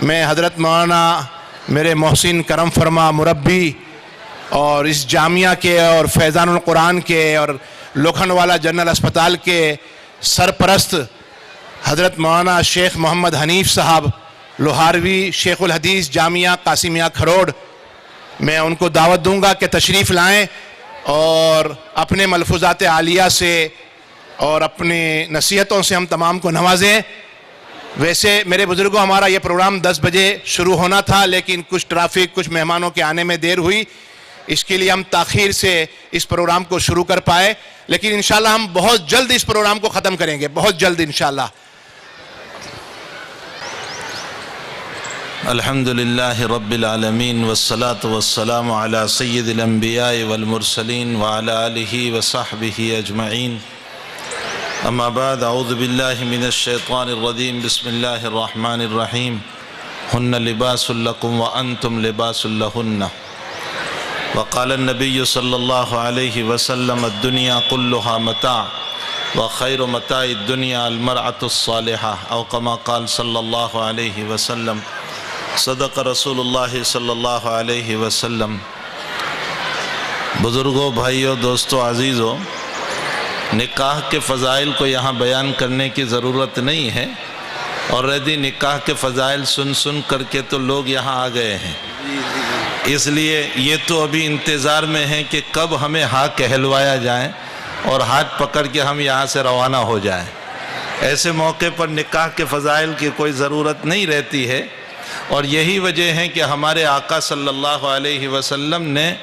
میں حضرت مولانا میرے محسن کرم فرما مربی اور اس جامعہ کے اور فیضان القرآن کے اور لکھنوالا جنرل اسپتال کے سرپرست حضرت مولانا شیخ محمد حنیف صاحب لوہاروی شیخ الحدیث جامعہ قاسمیہ کھروڑ، میں ان کو دعوت دوں گا کہ تشریف لائیں اور اپنے ملفوظات عالیہ سے اور اپنی نصیحتوں سے ہم تمام کو نوازیں۔ ویسے میرے بزرگوں ہمارا یہ پروگرام 10 بجے شروع ہونا تھا، لیکن کچھ ٹرافک کچھ مہمانوں کے آنے میں دیر ہوئی، اس کے لیے ہم تاخیر سے اس پروگرام کو شروع کر پائے، لیکن انشاءاللہ ہم بہت جلد اس پروگرام کو ختم کریں گے، بہت جلد انشاءاللہ۔ الحمدللہ رب العالمین والصلاة والسلام علی سید الانبیاء والمرسلین وعلی آلہ وصحبہ اجمعین، اما بعد، اعوذ باللہ من الشیطان الرجیم، بسم اللہ الرحمن الرحیم، ہن لباس لکم وانتم لباس لہن، وقال النبی صلی اللہ علیہ وسلم الدنیا کلها متاع وخیر متاع الدنیا المرأة الصالحہ، او کما قال صلی اللہ علیہ وسلم، صدق رسول اللہ صلی اللہ علیہ وسلم۔ بزرگوں، بھائیوں، دوستوں، عزیزوں، نکاح کے فضائل کو یہاں بیان کرنے کی ضرورت نہیں ہے، آلریڈی نکاح کے فضائل سن کر کے تو لوگ یہاں آ گئے ہیں، اس لیے یہ تو ابھی انتظار میں ہے کہ کب ہمیں ہاتھ کہلوایا جائے اور ہاتھ پکڑ کے ہم یہاں سے روانہ ہو جائیں۔ ایسے موقع پر نکاح کے فضائل کی کوئی ضرورت نہیں رہتی ہے، اور یہی وجہ ہے کہ ہمارے آقا صلی اللہ علیہ وسلم نے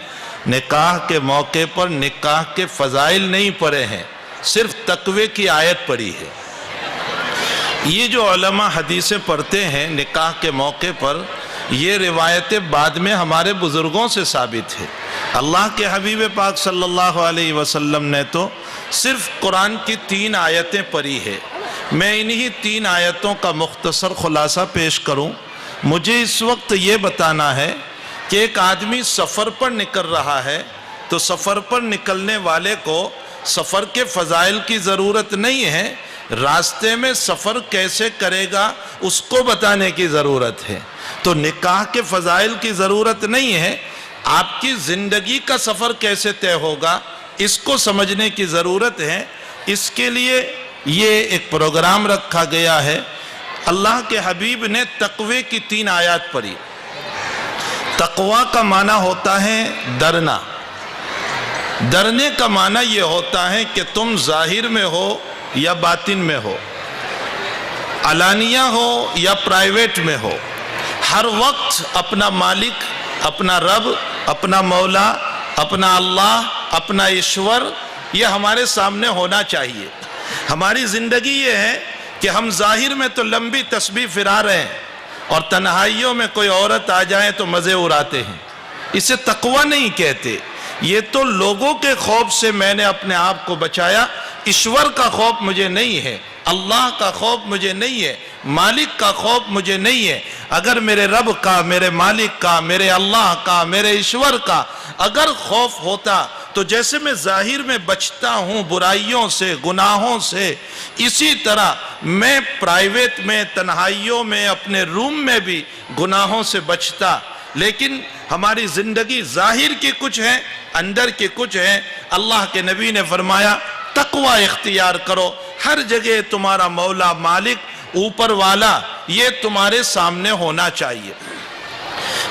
نکاح کے موقع پر نکاح کے فضائل نہیں پڑھے ہیں، صرف تقوی کی آیت پڑھی ہے۔ یہ جو علماء حدیثیں پڑھتے ہیں نکاح کے موقع پر، یہ روایتیں بعد میں ہمارے بزرگوں سے ثابت ہے۔ اللہ کے حبیب پاک صلی اللہ علیہ وسلم نے تو صرف قرآن کی 3 آیتیں پڑھی ہے۔ میں انہی 3 آیتوں کا مختصر خلاصہ پیش کروں۔ مجھے اس وقت یہ بتانا ہے کہ ایک آدمی سفر پر نکل رہا ہے، تو سفر پر نکلنے والے کو سفر کے فضائل کی ضرورت نہیں ہے، راستے میں سفر کیسے کرے گا اس کو بتانے کی ضرورت ہے۔ تو نکاح کے فضائل کی ضرورت نہیں ہے، آپ کی زندگی کا سفر کیسے طے ہوگا اس کو سمجھنے کی ضرورت ہے۔ اس کے لیے یہ ایک پروگرام رکھا گیا ہے۔ اللہ کے حبیب نے تقوی کی 3 آیات پڑھی۔ تقوی کا معنی ہوتا ہے ڈرنا۔ ڈرنے کا معنی یہ ہوتا ہے کہ تم ظاہر میں ہو یا باطن میں ہو، علانیہ ہو یا پرائیویٹ میں ہو، ہر وقت اپنا مالک، اپنا رب، اپنا مولا، اپنا اللہ، اپنا ایشور، یہ ہمارے سامنے ہونا چاہیے۔ ہماری زندگی یہ ہے کہ ہم ظاہر میں تو لمبی تسبیح پھرا رہے ہیں، اور تنہائیوں میں کوئی عورت آ جائے تو مزے اڑاتے ہیں۔ اسے تقوی نہیں کہتے، یہ تو لوگوں کے خوف سے میں نے اپنے آپ کو بچایا۔ ایشور کا خوف مجھے نہیں ہے، اللہ کا خوف مجھے نہیں ہے، مالک کا خوف مجھے نہیں ہے۔ اگر میرے رب کا، میرے مالک کا، میرے اللہ کا، میرے ایشور کا اگر خوف ہوتا تو جیسے میں ظاہر میں بچتا ہوں برائیوں سے، گناہوں سے، اسی طرح میں پرائیویٹ میں، تنہائیوں میں، اپنے روم میں بھی گناہوں سے بچتا۔ لیکن ہماری زندگی ظاہر کی کچھ ہے، اندر کی کچھ ہے۔ اللہ کے نبی نے فرمایا تقوی اختیار کرو، ہر جگہ تمہارا مولا، مالک، اوپر والا یہ تمہارے سامنے ہونا چاہیے۔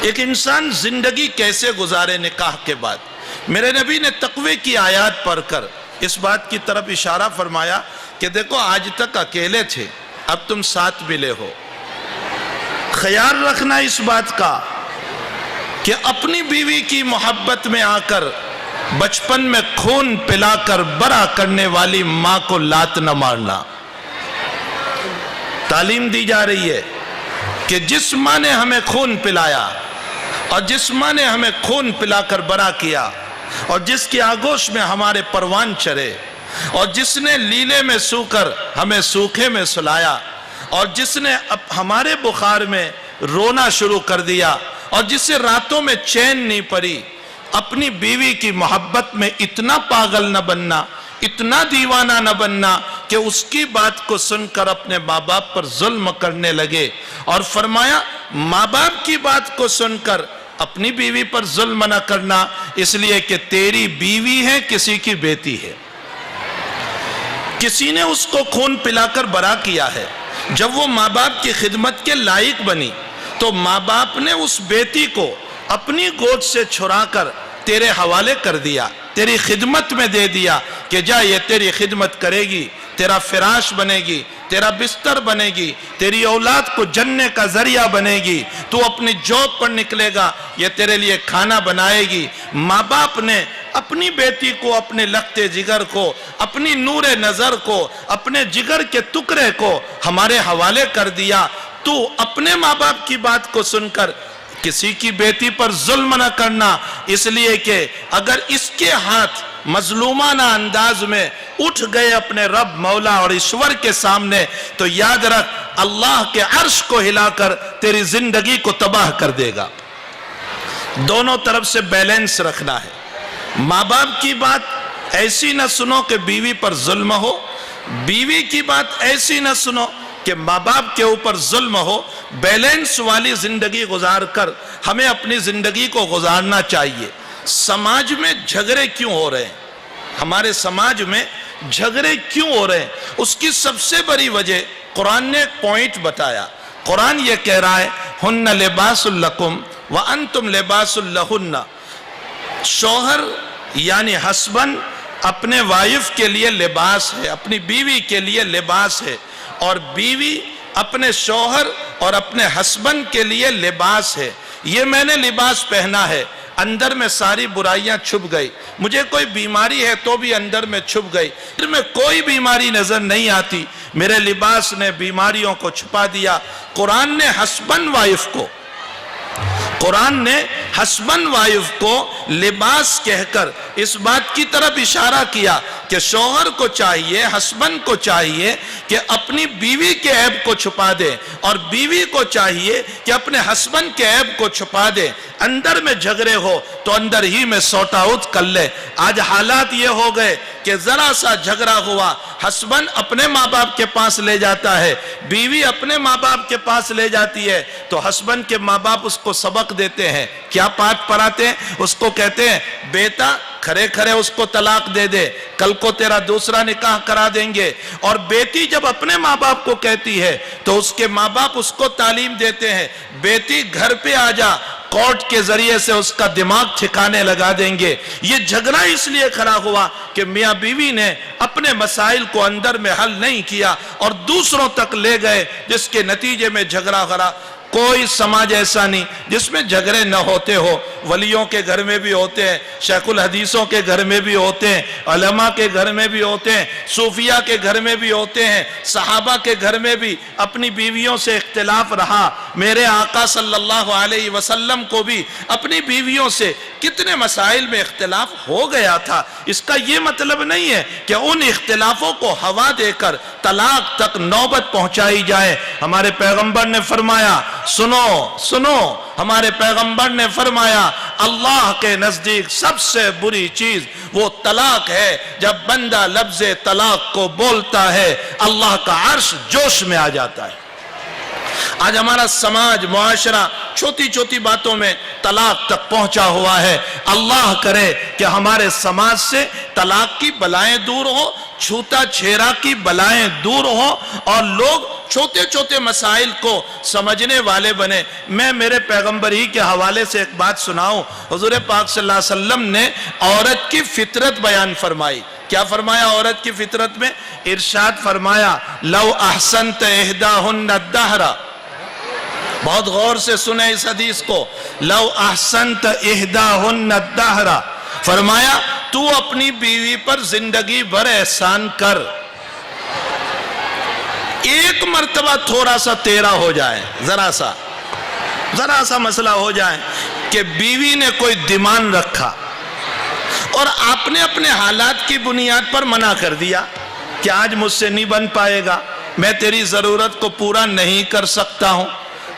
ایک انسان زندگی کیسے گزارے نکاح کے بعد؟ میرے نبی نے تقوی کی آیات پڑھ کر اس بات کی طرف اشارہ فرمایا کہ دیکھو آج تک اکیلے تھے، اب تم ساتھ ملے ہو۔ خیال رکھنا اس بات کا کہ اپنی بیوی کی محبت میں آ کر بچپن میں خون پلا کر بڑا کرنے والی ماں کو لات نہ مارنا۔ تعلیم دی جا رہی ہے کہ جس ماں نے ہمیں خون پلایا اور جس ماں نے ہمیں خون پلا کر بڑا کیا، اور جس کی آگوش میں ہمارے پروان چرے، اور جس نے لیلے میں سو کر ہمیں سوکھے میں سلایا، اور جس نے ہمارے بخار میں رونا شروع کر دیا، اور جسے راتوں میں چین نہیں پڑی، اپنی بیوی کی محبت میں اتنا پاگل نہ بننا، اتنا دیوانہ نہ بننا کہ اس کی بات کو سن کر اپنے ماں باپ پر ظلم کرنے لگے۔ اور فرمایا ماں باپ کی بات کو سن کر اپنی بیوی پر ظلم نہ کرنا، اس لیے کہ تیری بیوی ہے، کسی کی بیٹی ہے، کسی نے اس کو خون پلا کر بڑا کیا ہے، جب وہ ماں باپ کی خدمت کے لائق بنی تو ماں باپ نے اس بیٹی کو اپنی گود سے چھڑا کر تیرے حوالے کر دیا، تیری خدمت میں دے دیا کہ جا یہ تیری خدمت کرے گی، تیرا فراش بنے گی، تیرا بستر بنے گی، تیری اولاد کو جننے کا ذریعہ بنے گی، تو اپنی جاب پر نکلے گا، یہ تیرے لیے کھانا بنائے گی۔ ماں باپ نے اپنی بیٹی کو، اپنے لختے جگر کو، اپنی نور نظر کو، اپنے جگر کے ٹکڑے کو ہمارے حوالے کر دیا۔ تو اپنے ماں باپ کی بات کو سن کر کسی کی بیٹی پر ظلم نہ کرنا، اس لیے کہ اگر اس کے ہاتھ مظلومانہ انداز میں اٹھ گئے اپنے رب مولا اور ایشور کے سامنے، تو یاد رکھ اللہ کے عرش کو ہلا کر تیری زندگی کو تباہ کر دے گا۔ دونوں طرف سے بیلنس رکھنا ہے۔ ماں باپ کی بات ایسی نہ سنو کہ بیوی پر ظلم ہو، بیوی کی بات ایسی نہ سنو کہ ماں باپ کے اوپر ظلم ہو۔ بیلنس والی زندگی گزار کر ہمیں اپنی زندگی کو گزارنا چاہیے۔ سماج میں جھگڑے کیوں ہو رہے ہیں؟ ہمارے سماج میں جھگڑے کیوں ہو رہے ہیں؟ اس کی سب سے بڑی وجہ قرآن نے ایک پوائنٹ بتایا۔ قرآن یہ کہہ رہا ہے ہن لباس لکم وانتم لباس لہن۔ شوہر یعنی ہسبینڈ اپنے وائف کے لیے لباس ہے، اپنی بیوی کے لیے لباس ہے، اور بیوی اپنے شوہر اور اپنے ہسبینڈ کے لیے لباس ہے۔ یہ میں نے لباس پہنا ہے، اندر میں ساری برائیاں چھپ گئی، مجھے کوئی بیماری ہے تو بھی اندر میں چھپ گئی، اندر میں کوئی بیماری نظر نہیں آتی، میرے لباس نے بیماریوں کو چھپا دیا۔ قرآن نے ہسبینڈ وائف کو لباس کہہ کر اس بات کی طرف اشارہ کیا کہ شوہر کو چاہیے، ہسبینڈ کو چاہیے کہ اپنی بیوی کے عیب کو چھپا دے، اور بیوی کو چاہیے کہ اپنے ہسبینڈ کے عیب کو چھپا دے۔ اندر میں جھگڑے ہو تو اندر ہی میں سارٹ آؤٹ کر لے۔ آج حالات یہ ہو گئے کہ ذرا سا جھگڑا ہوا، ہسبینڈ اپنے ماں باپ کے پاس لے جاتا ہے، بیوی اپنے ماں باپ کے پاس لے جاتی ہے، تو ہسبینڈ کے ماں باپ اس کو سبق دیتے ہیں۔ کیا پاٹ پڑھاتے ہیں؟ اس کو کہتے ہیں بیٹا کھڑے کھڑے اس کو طلاق دے دے، کل کو تیرا دوسرا نکاح کرا دیں گے۔ اور بیٹی جب اپنے ماں باپ کو کہتی ہے تو اس کے ماں باپ اس کو تعلیم دیتے ہیں، بیٹی گھر پہ آ جا، کورٹ کے ذریعے سے اس کا دماغ ٹھکانے لگا دیں گے۔ یہ جھگڑا اس لیے کھڑا ہوا کہ میاں بیوی نے اپنے مسائل کو اندر میں حل نہیں کیا اور دوسروں تک لے گئے، جس کے نتیجے میں جھگڑا کھڑا۔ کوئی سماج ایسا نہیں جس میں جھگڑے نہ ہوتے ہو۔ ولیوں کے گھر میں بھی ہوتے ہیں، شیخ الحدیثوں کے گھر میں بھی ہوتے ہیں، علماء کے گھر میں بھی ہوتے ہیں، صوفیہ کے گھر میں بھی ہوتے ہیں، صحابہ کے گھر میں بھی اپنی بیویوں سے اختلاف رہا۔ میرے آقا صلی اللہ علیہ وسلم کو بھی اپنی بیویوں سے کتنے مسائل میں اختلاف ہو گیا تھا۔ اس کا یہ مطلب نہیں ہے کہ ان اختلافوں کو ہوا دے کر طلاق تک نوبت پہنچائی جائے۔ ہمارے پیغمبر نے فرمایا، سنو، ہمارے پیغمبر نے فرمایا اللہ کے نزدیک سب سے بری چیز وہ طلاق ہے۔ جب بندہ لفظ طلاق کو بولتا ہے اللہ کا عرش جوش میں آ جاتا ہے۔ آج ہمارا سماج، معاشرہ چھوٹی چھوٹی باتوں میں طلاق تک پہنچا ہوا ہے۔ اللہ کرے کہ ہمارے سماج سے طلاق کی بلائیں دور ہو، چھوٹا چھیرا کی بلائیں دور ہو، اور لوگ چھوٹے چھوٹے مسائل کو سمجھنے والے بنے۔ میں میرے پیغمبر ہی کے حوالے سے ایک بات سناؤں۔ حضور پاک صلی اللہ علیہ وسلم نے عورت کی فطرت بیان فرمائی۔ کیا فرمایا عورت کی فطرت میں؟ ارشاد فرمایا لو احسنت احداہن الدہر۔ بہت غور سے سنیں اس حدیث کو۔ لو احسنت احداہن الدہر، فرمایا تو اپنی بیوی پر زندگی بھر احسان کر، ایک مرتبہ تھوڑا سا تیرا ہو جائے، ذرا سا مسئلہ ہو جائے کہ بیوی نے کوئی ڈیمانڈ رکھا اور آپ نے اپنے حالات کی بنیاد پر منع کر دیا کہ آج مجھ سے نہیں بن پائے گا، میں تیری ضرورت کو پورا نہیں کر سکتا ہوں،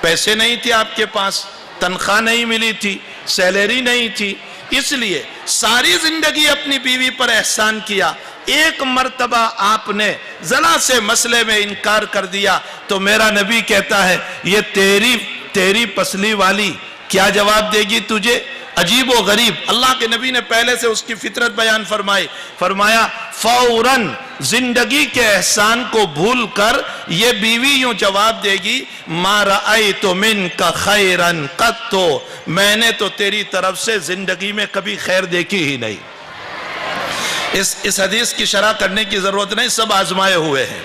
پیسے نہیں تھے آپ کے پاس، تنخواہ نہیں ملی تھی، سیلری نہیں تھی، اس لیے ساری زندگی اپنی بیوی پر احسان کیا، ایک مرتبہ آپ نے ذرا سے مسئلے میں انکار کر دیا تو میرا نبی کہتا ہے یہ تیری تیری پسلی والی کیا جواب دے گی تجھے؟ عجیب و غریب اللہ کے نبی نے پہلے سے اس کی فطرت بیان فرمائی، فرمایا فوراً زندگی کے احسان کو بھول کر یہ بیوی یوں جواب دے گی ما رأیت منک خیرا قط، میں نے تو تیری طرف سے زندگی میں کبھی خیر دیکھی ہی نہیں۔ اس حدیث کی شرح کرنے کی ضرورت نہیں، سب آزمائے ہوئے ہیں،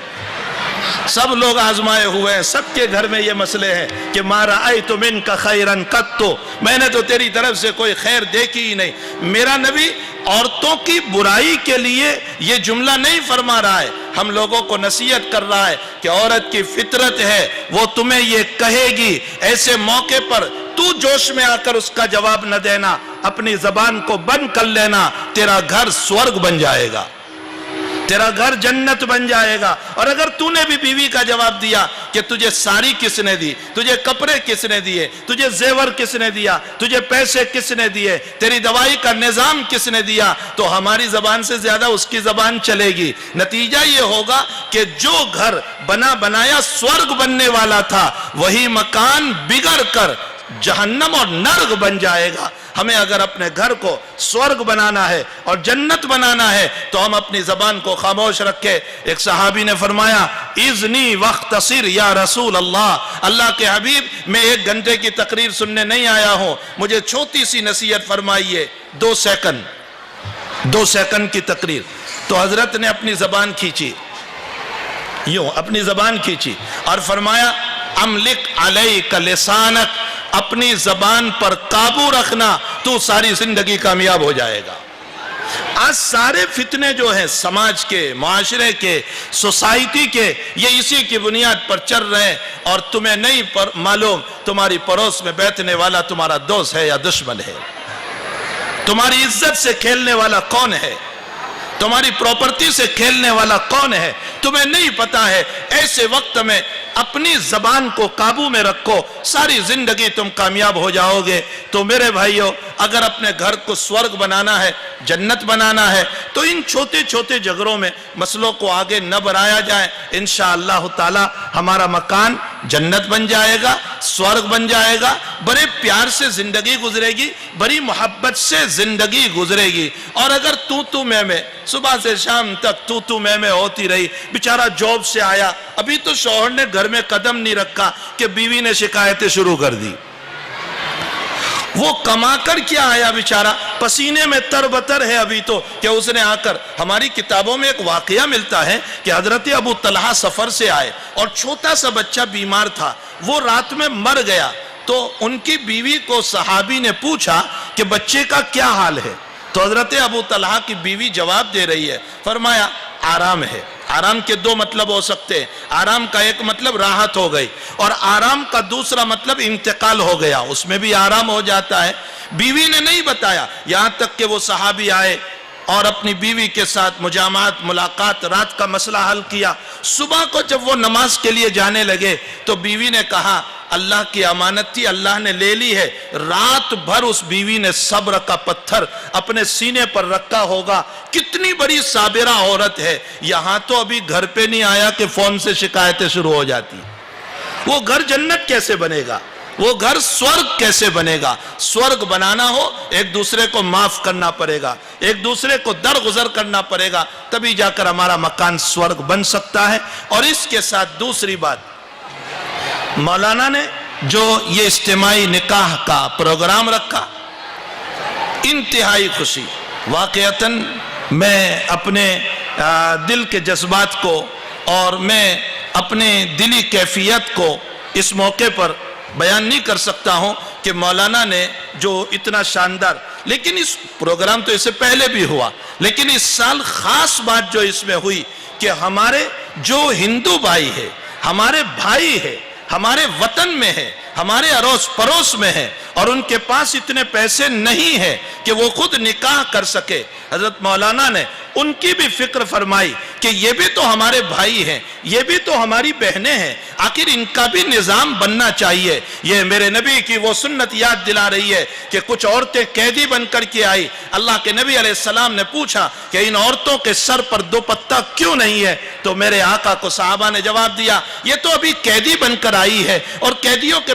سب لوگ آزمائے ہوئے ہیں، سب کے گھر میں یہ مسئلے ہیں کہ ما رأیت منک خیرا قط، میں نے تو تیری طرف سے کوئی خیر دیکھی ہی نہیں۔ میرا نبی عورتوں کی برائی کے لیے یہ جملہ نہیں فرما رہا ہے، ہم لوگوں کو نصیحت کر رہا ہے کہ عورت کی فطرت ہے، وہ تمہیں یہ کہے گی، ایسے موقع پر تو جوش میں آ کر اس کا جواب نہ دینا، اپنی زبان کو بند کر لینا، تیرا گھر سورگ بن جائے گا، تیرا گھر جنت بن جائے گا۔ اور اگر تو نے بھی بیوی کا جواب دیا کہ تجھے ساری کس نے دی، تجھے کپڑے کس نے دیے، تجھے زیور کس نے دیا، تجھے پیسے کس نے دیے، تیری دوائی کا نظام کس نے دیا، تو ہماری زبان سے زیادہ اس کی زبان چلے گی۔ نتیجہ یہ ہوگا کہ جو گھر بنا بنایا سورگ بننے والا تھا، وہی مکان بگڑ کر جہنم اور نرگ بن جائے گا۔ ہمیں اگر اپنے گھر کو سورگ بنانا ہے اور جنت بنانا ہے تو ہم اپنی زبان کو خاموش رکھے۔ ایک صحابی نے فرمایا اذنی واختصر یا رسول اللہ، اللہ کے حبیب میں 1 گھنٹے کی تقریر سننے نہیں آیا ہوں، مجھے چھوٹی سی نصیحت فرمائیے، 2 سیکنڈ کی تقریر۔ تو حضرت نے اپنی زبان کھینچی، یوں اپنی زبان کھینچی اور فرمایا املک علیک لسانک، اپنی زبان پر قابو رکھنا، تو ساری زندگی کامیاب ہو جائے گا۔ آج سارے فتنے جو ہیں سماج کے، معاشرے کے، سوسائٹی کے، یہ اسی کی بنیاد پر چل رہے ہیں، اور تمہیں نہیں معلوم تمہاری پڑوس میں بیٹھنے والا تمہارا دوست ہے یا دشمن ہے، تمہاری عزت سے کھیلنے والا کون ہے، تمہاری پراپرٹی سے کھیلنے والا کون ہے، تمہیں نہیں پتا ہے۔ ایسے وقت میں اپنی زبان کو قابو میں رکھو، ساری زندگی تم کامیاب ہو جاؤ گے۔ تو میرے بھائیو، اگر اپنے گھر کو سورگ بنانا ہے، جنت بنانا ہے، تو ان چھوٹے چھوٹے جھگڑوں میں مسئلوں کو آگے نہ بڑھایا جائے، انشاءاللہ تعالی ہمارا مکان جنت بن جائے گا، سورگ بن جائے گا، بڑے پیار سے زندگی گزرے گی، بڑی محبت سے زندگی گزرے گی۔ اور اگر تو میں صبح سے شام تک تو میں ہوتی رہی، بیچارہ جاب سے آیا، ابھی تو شوہر نے گھر میں قدم نہیں رکھا کہ بیوی نے شکایتیں شروع کر دی، وہ کما کر کیا آیا بیچارہ، پسینے میں تربتر ہے ابھی تو، کہ اس نے آ کر، ہماری کتابوں میں ایک واقعہ ملتا ہے کہ حضرت ابو طلحہ سفر سے آئے اور چھوٹا سا بچہ بیمار تھا، وہ رات میں مر گیا، تو ان کی بیوی کو صحابی نے پوچھا کہ بچے کا کیا حال ہے، تو حضرت ابو طلحہ کی بیوی جواب دے رہی ہے، فرمایا آرام ہے۔ آرام کے 2 مطلب ہو سکتے ہیں، آرام کا ایک مطلب راحت ہو گئی، اور آرام کا دوسرا مطلب انتقال ہو گیا، اس میں بھی آرام ہو جاتا ہے۔ بیوی نے نہیں بتایا، یہاں تک کہ وہ صحابی آئے اور اپنی بیوی کے ساتھ مجامعات، ملاقات، رات کا مسئلہ حل کیا۔ صبح کو جب وہ نماز کے لیے جانے لگے تو بیوی نے کہا اللہ کی امانت تھی، اللہ نے لے لی ہے۔ رات بھر اس بیوی نے صبر کا پتھر اپنے سینے پر رکھا ہوگا، کتنی بڑی صابرہ عورت ہے۔ یہاں تو ابھی گھر پہ نہیں آیا کہ فون سے شکایتیں شروع ہو جاتی، وہ گھر جنت کیسے بنے گا، وہ گھر سورگ کیسے بنے گا۔ سورگ بنانا ہو ایک دوسرے کو معاف کرنا پڑے گا، ایک دوسرے کو درگزر کرنا پڑے گا، تبھی جا کر ہمارا مکان سورگ بن سکتا ہے۔ اور اس کے ساتھ دوسری بات، مولانا نے جو یہ اجتماعی نکاح کا پروگرام رکھا، انتہائی خوشی، واقعتاً میں اپنے دل کے جذبات کو اور میں اپنے دلی کیفیت کو اس موقع پر بیان نہیں کر سکتا ہوں کہ مولانا نے جو اتنا شاندار، لیکن اس پروگرام تو اس سے پہلے بھی ہوا، لیکن اس سال خاص بات جو اس میں ہوئی کہ ہمارے جو ہندو بھائی ہے، ہمارے بھائی ہے، ہمارے وطن میں ہے، ہمارے اڑوس پڑوس میں ہے، اور ان کے پاس اتنے پیسے نہیں ہیں کہ وہ خود نکاح کر سکے، حضرت مولانا نے ان کی بھی فکر فرمائی کہ یہ بھی تو ہمارے بھائی ہیں، یہ بھی تو ہماری بہنیں ہیں، آخر ان کا بھی نظام بننا چاہیے۔ یہ میرے نبی کی وہ سنت یاد دلا رہی ہے کہ کچھ عورتیں قیدی بن کر کے آئی، اللہ کے نبی علیہ السلام نے پوچھا کہ ان عورتوں کے سر پر دوپٹہ کیوں نہیں ہے، تو میرے آقا کو صحابہ نے جواب دیا یہ تو ابھی قیدی بن کر آئی ہے، اور قیدیوں کے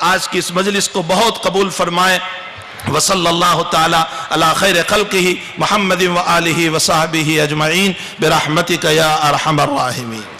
آج کی اس مجلس کو بہت قبول فرمائے. وصلی اللہ تعالی علی خیر خلقہ محمد و آلہ و صحبہ اجمعین برحمتک یا ارحم الراحمین.